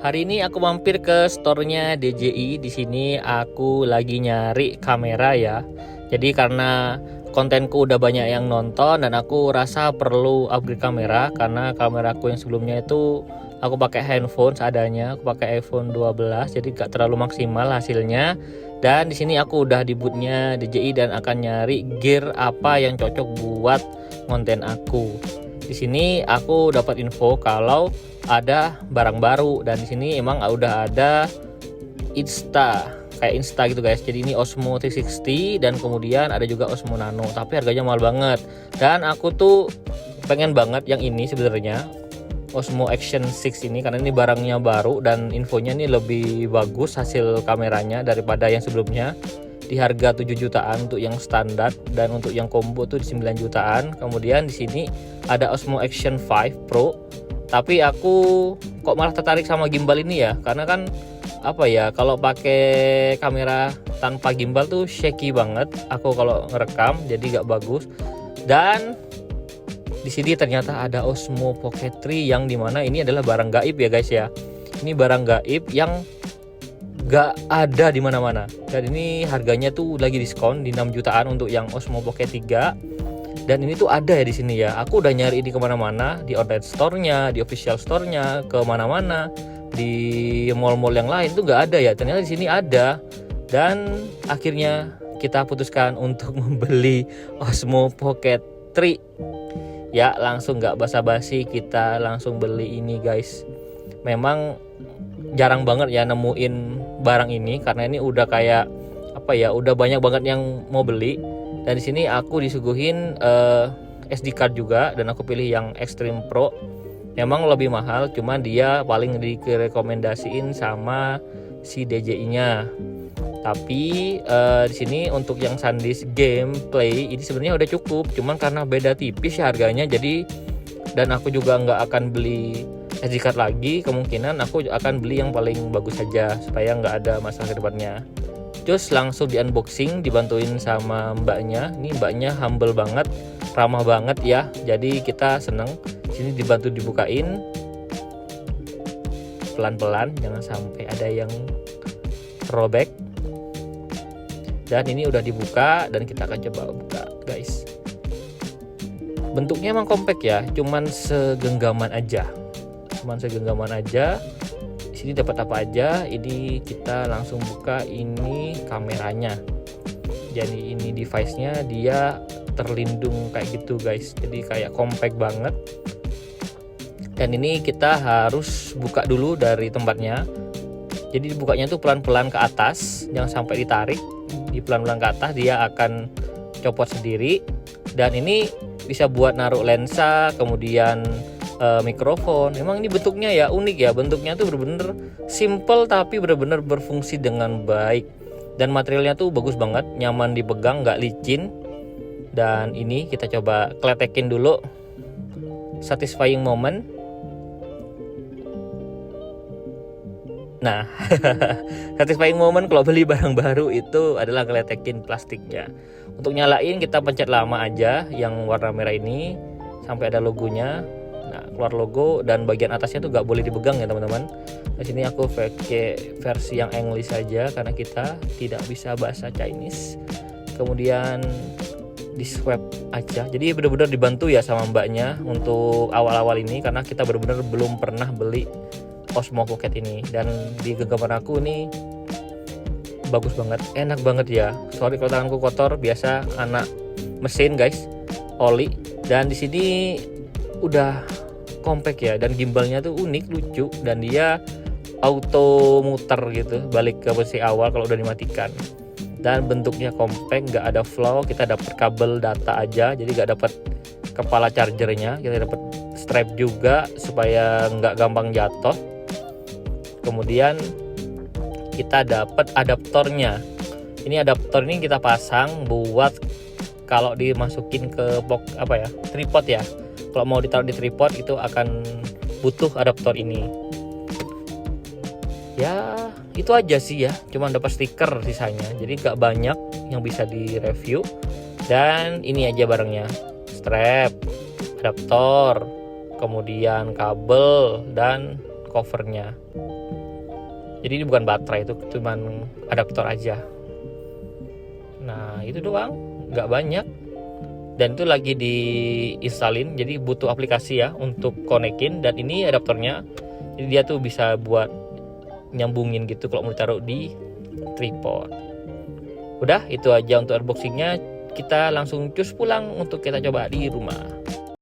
Hari ini aku mampir ke store-nya DJI. Di sini aku lagi nyari kamera ya. Jadi karena kontenku udah banyak yang nonton dan aku rasa perlu upgrade kamera karena kameraku yang sebelumnya itu aku pakai handphone seadanya, aku pakai iPhone 12 jadi gak terlalu maksimal hasilnya. Dan di sini aku udah di booth-nya DJI dan akan nyari gear apa yang cocok buat konten aku. Di sini aku dapat info kalau ada barang baru dan di sini emang udah ada kayak Insta gitu guys. Jadi ini Osmo 360 dan kemudian ada juga Osmo Nano, tapi harganya mahal banget. Dan aku tuh pengen banget yang ini sebenarnya, Osmo Action 6 ini, karena ini barangnya baru dan infonya ini lebih bagus hasil kameranya daripada yang sebelumnya. Di harga 7 jutaan untuk yang standar dan untuk yang combo tuh di 9 jutaan. Kemudian di sini ada Osmo Action 5 Pro. Tapi aku kok malah tertarik sama gimbal ini ya, karena kan apa ya, kalau pakai kamera tanpa gimbal tuh shaky banget aku kalau ngerekam, jadi gak bagus. Dan di sini ternyata ada Osmo Pocket 3 yang dimana ini adalah barang gaib ya guys ya. Ini barang gaib yang gak ada di mana-mana. Dan ini harganya tuh lagi diskon di 6 jutaan untuk yang Osmo Pocket 3. Dan ini tuh ada ya di sini ya. Aku udah nyari ini kemana-mana, di online store-nya, di official store-nya, kemana-mana, di mall-mall yang lain tuh gak ada ya. Ternyata di sini ada. Dan akhirnya kita putuskan untuk membeli Osmo Pocket 3. Ya, langsung gak basa-basi kita langsung beli ini guys. Memang jarang banget ya nemuin barang ini karena ini udah kayak apa ya, udah banyak banget yang mau beli. Dan di sini aku disuguhin SD card juga dan aku pilih yang Extreme Pro. Memang lebih mahal, cuman dia paling direkomendasiin sama si DJI-nya. Tapi di sini untuk yang SanDisk gameplay ini sebenarnya udah cukup, cuman karena beda tipis ya harganya, jadi dan aku juga nggak akan beli SD card lagi, kemungkinan aku akan beli yang paling bagus saja supaya nggak ada masalah ke depannya. Terus langsung di unboxing dibantuin sama mbaknya. Ini mbaknya humble banget, ramah banget ya, jadi kita seneng. Sini dibantu dibukain pelan-pelan, jangan sampai ada yang robek. Dan ini udah dibuka dan kita akan coba buka guys. Bentuknya emang compact ya, cuman segenggaman aja. Di sini dapat apa aja? Ini kita langsung buka, ini kameranya. Jadi ini device-nya dia terlindung kayak gitu guys. Jadi kayak compact banget. Dan ini kita harus buka dulu dari tempatnya. Jadi dibukanya tuh pelan-pelan ke atas, jangan sampai ditarik. Di pelan-pelan ke atas dia akan copot sendiri. Dan ini bisa buat naruh lensa, kemudian mikrofon. Emang ini bentuknya ya unik ya, bentuknya tuh bener-bener simple tapi bener-bener berfungsi dengan baik. Dan materialnya tuh bagus banget, nyaman dipegang, nggak licin. Dan ini kita coba kletekin dulu. Satisfying moment. Nah, satisfying moment kalau beli barang baru itu adalah ngeletekin plastiknya. Untuk nyalain kita pencet lama aja yang warna merah ini sampai ada logonya. Nah, keluar logo dan bagian atasnya tuh gak boleh dipegang ya teman-teman. Di sini aku pakai versi yang English saja karena kita tidak bisa bahasa Chinese. Kemudian di swap aja. Jadi benar-benar dibantu ya sama mbaknya untuk awal-awal ini karena kita benar-benar belum pernah beli Osmo Pocket ini. Dan di genggaman aku ini bagus banget, enak banget ya. Sorry kalau tanganku kotor, biasa anak mesin guys, oli. Dan di sini udah compact ya, dan gimbalnya tuh unik, lucu, dan dia auto muter gitu, balik ke posisi awal kalau udah dimatikan. Dan bentuknya compact, nggak ada flow, kita dapat kabel data aja, jadi nggak dapat kepala chargernya, kita dapat strap juga supaya nggak gampang jatuh. Kemudian kita dapat adaptornya. Ini adaptor ini kita pasang buat kalau dimasukin ke tripod ya. Kalau mau ditaruh di tripod itu akan butuh adaptor ini. Ya itu aja sih ya, cuma dapat stiker sisanya, jadi gak banyak yang bisa direview. Dan ini aja barangnya, strap, adaptor, kemudian kabel, dan covernya. Jadi ini bukan baterai, itu cuman adaptor aja. Nah itu doang, nggak banyak. Dan itu lagi diinstalin, jadi butuh aplikasi ya untuk konekin. Dan ini adaptornya, jadi dia tuh bisa buat nyambungin gitu kalau mau ditaruh di tripod. Udah itu aja untuk unboxingnya. Kita langsung cus pulang untuk kita coba di rumah.